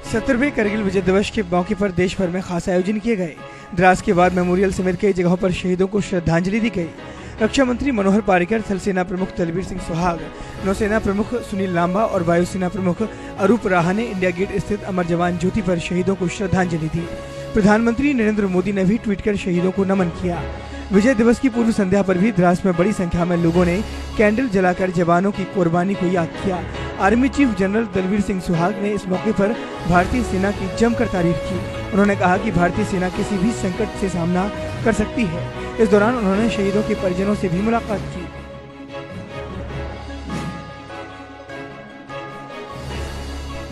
17वें करगिल विजय दिवस के मौके पर देश भर में खास आयोजन किए गए। द्रास के बाद मेमोरियल समेत कई जगहों पर शहीदों को श्रद्धांजलि दी गई। रक्षा मंत्री मनोहर पारिकर, थल सेना प्रमुख दलबीर सिंह सुहाग, नौसेना प्रमुख सुनील लांबा और वायुसेना प्रमुख अरूप राहा ने इंडिया गेट स्थित अमर जवान ज्योति पर शहीदों को श्रद्धांजलि दी। प्रधानमंत्री नरेंद्र मोदी ने भी ट्वीट कर शहीदों को नमन किया। विजय दिवस की पूर्व संध्या पर भी द्रास में बड़ी संख्या में लोगों ने कैंडल जलाकर जवानों की कुर्बानी को याद किया। Army chief general Dalbir Singh Suhag ने इस मौके पर भारतीय सेना की जमकर तारीफ की। उन्होंने कहा कि भारतीय सेना किसी भी संकट से सामना कर सकती है। इस दौरान उन्होंने शहीदों के परिजनों से भी मुलाकात की।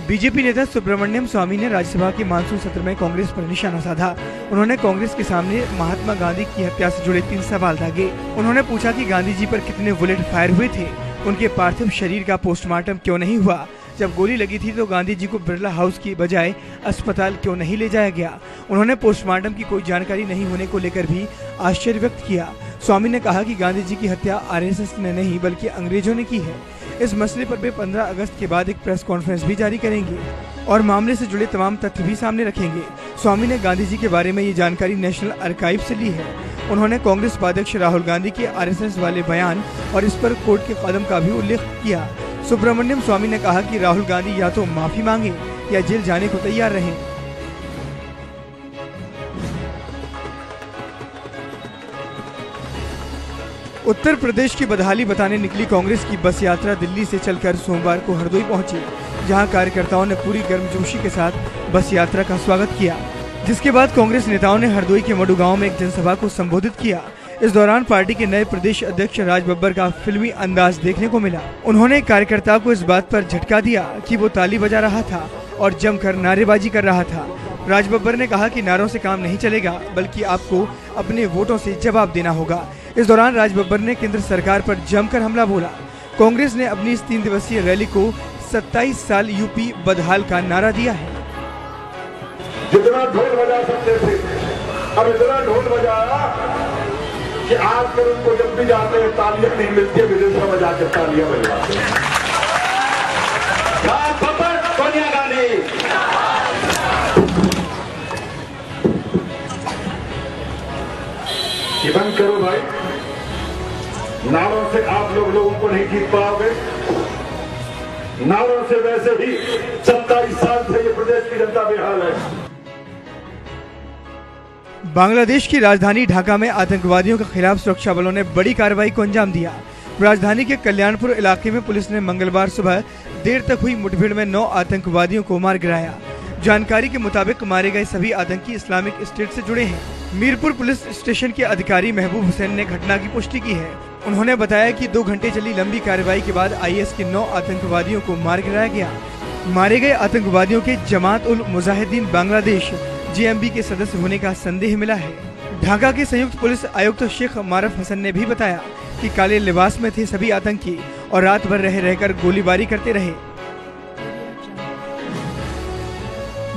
बीजेपी नेता सुब्रमण्यम स्वामी ने राज्यसभा के मानसून सत्र में कांग्रेस पर निशाना साधा। उन्होंने कांग्रेस के सामने महात्मा गांधी की हत्या से जुड़े 3 सवाल दागे। उन्होंने पूछा कि गांधी जी पर कितने बुलेट फायर हुए थे, उनके पार्थिव शरीर का पोस्टमार्टम क्यों नहीं हुआ, जब गोली लगी थी तो गांधी जी को बिरला हाउस की बजाय अस्पताल क्यों नहीं ले जाया गया। उन्होंने पोस्टमार्टम की कोई जानकारी नहीं होने को लेकर भी आश्चर्य व्यक्त किया। स्वामी ने कहा कि गांधी जी की हत्या आरएसएस ने नहीं बल्कि अंग्रेजों ने की है। इस मसले पर वे 15 अगस्त के बाद एक प्रेस कॉन्फ्रेंस भी जारी करेंगे और मामले से जुड़े तमाम तथ्य भी सामने रखेंगे। स्वामी ने गांधी जी के बारे में ये जानकारी नेशनल आर्काइव से ली है। उन्होंने कांग्रेस उपाध्यक्ष राहुल गांधी के आरएसएस वाले बयान और इस पर कोर्ट के कदम का भी उल्लेख किया। सुब्रमण्यम स्वामी ने कहा कि राहुल गांधी या तो माफी मांगे या जेल जाने को तैयार रहें। उत्तर प्रदेश की बदहाली बताने निकली कांग्रेस की बस यात्रा दिल्ली से चलकर सोमवार को हरदोई पहुंची, जहां कार्यकर्ताओं ने पूरी गर्मजोशी के साथ बस यात्रा का स्वागत किया। जिसके बाद कांग्रेस नेताओं ने हरदोई के मडू गांव में एक जनसभा को संबोधित किया। इस दौरान पार्टी के नए प्रदेश अध्यक्ष राज बब्बर का फिल्मी अंदाज देखने को मिला। उन्होंने कार्यकर्ताओं को इस बात पर झटका दिया कि वो ताली बजा रहा था और जमकर नारेबाजी कर रहा था। राज बब्बर ने कहा कि नारों से काम नहीं चलेगा, बल्कि आपको अपने वोटों से जवाब देना होगा। इस दौरान राज बब्बर ने केंद्र सरकार पर जमकर हमला बोला। कांग्रेस ने अपनी इस 3 दिवसीय रैली को 27 साल यूपी बदहाल का नारा दिया है। जितना ढोल बजा सकते थे, अब इतना ढोल बजाया कि आजकल उनको जब भी जाते हैं तालियां नहीं मिलती है, विदेश में बजा के तालियां बजवाते हैं। सोनिया गांधी बंद करो भाई, नारों से आप लोगों को नहीं जीत पाओगे। नारों से वैसे ही 27 साल से ये प्रदेश की जनता बेहाल है। बांग्लादेश की राजधानी ढाका में आतंकवादियों के खिलाफ सुरक्षा बलों ने बड़ी कार्रवाई को अंजाम दिया। राजधानी के कल्याणपुर इलाके में पुलिस ने मंगलवार सुबह देर तक हुई मुठभेड़ में 9 आतंकवादियों को मार गिराया। जानकारी के मुताबिक मारे गए सभी आतंकी इस्लामिक स्टेट से जुड़े हैं। मीरपुर पुलिस स्टेशन के अधिकारी महबूब हुसैन ने घटना की पुष्टि की है। उन्होंने बताया कि 2 घंटे चली लंबी कार्रवाई के बाद आईएस के 9 आतंकवादियों को मार गिराया गया। मारे गए आतंकवादियों के जमात उल मुजाहिदीन बांग्लादेश जेएमबी के सदस्य होने का संदेह मिला है। ढाका के संयुक्त पुलिस आयुक्त शेख मारफ हसन ने भी बताया कि काले लिबास में थे सभी आतंकी और रात भर रहकर गोलीबारी करते रहे।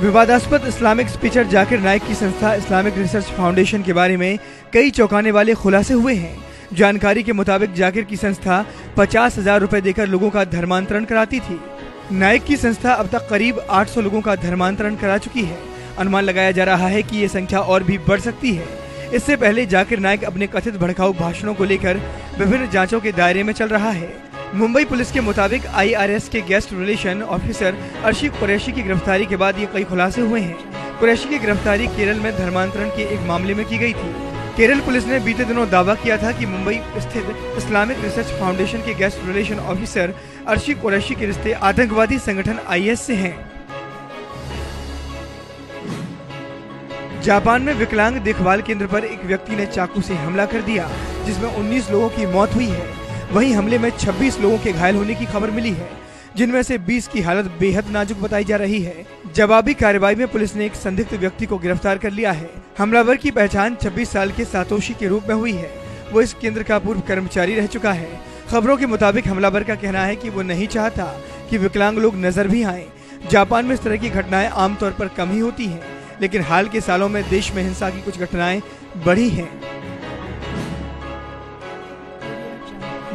विवादास्पद इस्लामिक स्पीचर जाकिर नाइक की संस्था इस्लामिक रिसर्च फाउंडेशन के बारे में कई चौंकाने वाले खुलासे हुए हैं। जानकारी के मुताबिक जाकिर की संस्था 50,000 रुपए देकर लोगों का धर्मांतरण कराती थी। नाइक की संस्था अब तक करीब 800 लोगों का धर्मांतरण करा चुकी है। अनुमान लगाया जा रहा है कि ये संख्या और भी बढ़ सकती है। इससे पहले जाकिर नाइक अपने कथित भड़काऊ भाषणों को लेकर विभिन्न जांचों के दायरे में चल रहा है। मुंबई पुलिस के मुताबिक आईआरएस के guest relation officer Arshi Qureshi की गिरफ्तारी के बाद ये कई खुलासे हुए हैं। कुरैशी की गिरफ्तारी केरल में धर्मांतरण के एक मामले में की गई थी। केरल पुलिस ने बीते दिनों दावा किया था कि मुंबई स्थित इस्लामिक रिसर्च फाउंडेशन के guest relation officer Arshi Qureshi के रिश्ते आतंकवादी संगठन आईएस से हैं। जापान में विकलांग देखभाल केंद्र पर एक व्यक्ति ने चाकू से हमला कर दिया, जिसमें 19 लोगों की मौत हुई है। वहीं हमले में 26 लोगों के घायल होने की खबर मिली है, जिनमें से 20 की हालत बेहद नाजुक बताई जा रही है। जवाबी कार्रवाई में पुलिस ने एक संदिग्ध व्यक्ति को गिरफ्तार कर लिया है। हमलावर की पहचान 26 साल के सातोशी के रूप में हुई है। वो इस केंद्र का पूर्व कर्मचारी रह चुका है। खबरों के मुताबिक हमलावर का कहना है कि वो नहीं चाहता कि विकलांग लोग नजर भी आए। जापान में इस तरह की घटनाएं आमतौर पर कम ही होती हैं, लेकिन हाल के सालों में देश में हिंसा की कुछ घटनाएं बढ़ी हैं।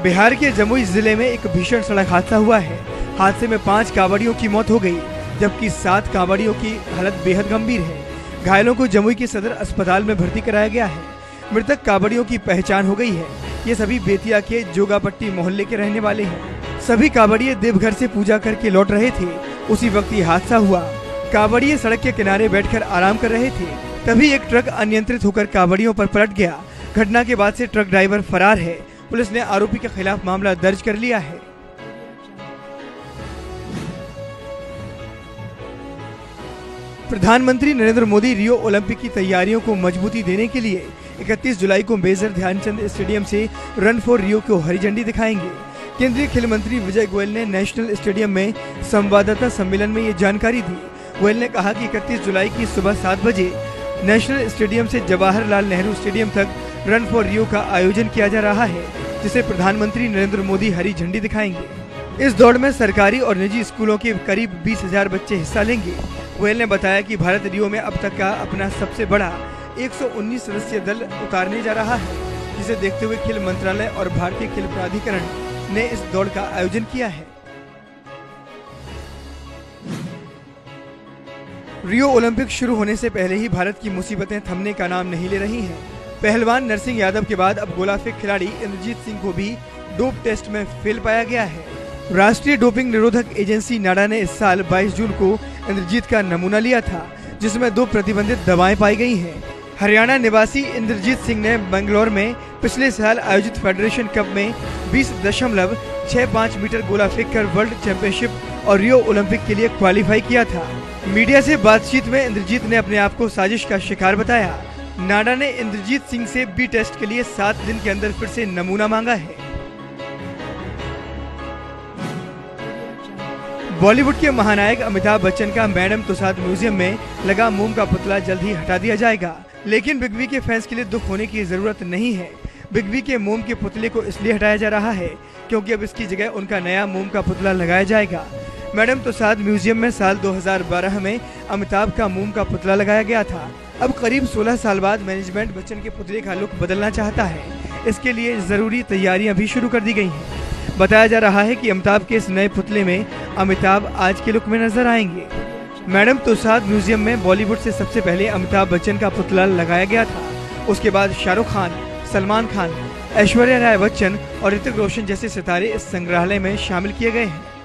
बिहार के जमुई जिले में एक भीषण सड़क हादसा हुआ है। हादसे में 5 कांवड़ियों की मौत हो गई। जबकि 7 कांवड़ियों की हालत बेहद गंभीर है। घायलों को जमुई के सदर अस्पताल में भर्ती कराया गया है। मृतक कांवड़ियों की पहचान हो गई है। ये सभी बेतिया के जोगापट्टी मोहल्ले के रहने वाले हैं। सभी कांवड़िये देवघर से पूजा करके लौट रहे थे। उसी वक्त ये हादसा हुआ। कांवड़िये सड़क के किनारे बैठकर आराम कर रहे थे, तभी एक ट्रक अनियंत्रित होकर कांवड़ियों पर पलट गया। घटना के बाद से ट्रक ड्राइवर फरार है। पुलिस ने आरोपी के खिलाफ मामला दर्ज कर लिया है। प्रधानमंत्री नरेंद्र मोदी रियो ओलंपिक की तैयारियों को मजबूती देने के लिए 31 जुलाई को मेजर ध्यानचंद स्टेडियम से रन फॉर रियो को हरी झंडी दिखाएंगे। केंद्रीय खेल मंत्री विजय गोयल ने नेशनल स्टेडियम में संवाददाता सम्मेलन में ये जानकारी दी। गोयल ने कहा कि 31 जुलाई की सुबह 7 बजे नेशनल स्टेडियम से जवाहरलाल नेहरू स्टेडियम तक रन फॉर रियो का आयोजन किया जा रहा है, जिसे प्रधानमंत्री नरेंद्र मोदी हरी झंडी दिखाएंगे। इस दौड़ में सरकारी और निजी स्कूलों के करीब 20,000 बच्चे हिस्सा लेंगे। गोयल ने बताया कि भारत रियो में अब तक का अपना सबसे बड़ा 119 सदस्यीय दल उतारने जा रहा है, जिसे देखते हुए खेल मंत्रालय और भारतीय खेल प्राधिकरण ने इस दौड़ का आयोजन किया है। रियो ओलंपिक शुरू होने से पहले ही भारत की मुसीबतें थमने का नाम नहीं ले रही हैं। पहलवान नरसिंह यादव के बाद अब गोला फेंक खिलाड़ी इंद्रजीत सिंह को भी डोप टेस्ट में फेल पाया गया है। राष्ट्रीय डोपिंग निरोधक एजेंसी नाडा ने इस साल 22 जून को इंद्रजीत का नमूना लिया था, जिसमें 2 प्रतिबंधित दवाएं पाई गई हैं। हरियाणा निवासी इंद्रजीत सिंह ने बेंगलोर में पिछले साल आयोजित फेडरेशन कप में 20.65 मीटर गोला फेंक कर वर्ल्ड चैंपियनशिप और रियो ओलंपिक के लिए क्वालिफाई किया था। मीडिया से बातचीत में इंद्रजीत ने अपने आप को साजिश का शिकार बताया। नाडा ने इंद्रजीत सिंह से बी टेस्ट के लिए 7 दिन के अंदर फिर से नमूना मांगा है। बॉलीवुड के महानायक अमिताभ बच्चन का मैडम तुसाद म्यूजियम में लगा मोम का पुतला जल्द ही हटा दिया जाएगा, लेकिन बिग बी के फैंस के लिए दुख होने की जरूरत नहीं है। बिग बी के मोम के पुतले को इसलिए हटाया जा रहा है क्योंकि अब इसकी जगह उनका नया मोम का पुतला लगाया जाएगा। मैडम तुसाद म्यूजियम में साल 2012 में अमिताभ का मोम का पुतला लगाया गया था। अब करीब 16 साल बाद मैनेजमेंट बच्चन के पुतले का लुक बदलना चाहता है। इसके लिए जरूरी तैयारियां भी शुरू कर दी गई हैं। बताया जा रहा है कि अमिताभ के इस नए पुतले में अमिताभ आज के लुक में नजर आएंगे। मैडम तुसाद म्यूजियम में बॉलीवुड से सबसे पहले अमिताभ बच्चन का पुतला लगाया गया था। उसके बाद शाहरुख खान, सलमान खान, ऐश्वर्या राय बच्चन और ऋतिक रोशन जैसे सितारे इस संग्रहालय में शामिल किए गए हैं।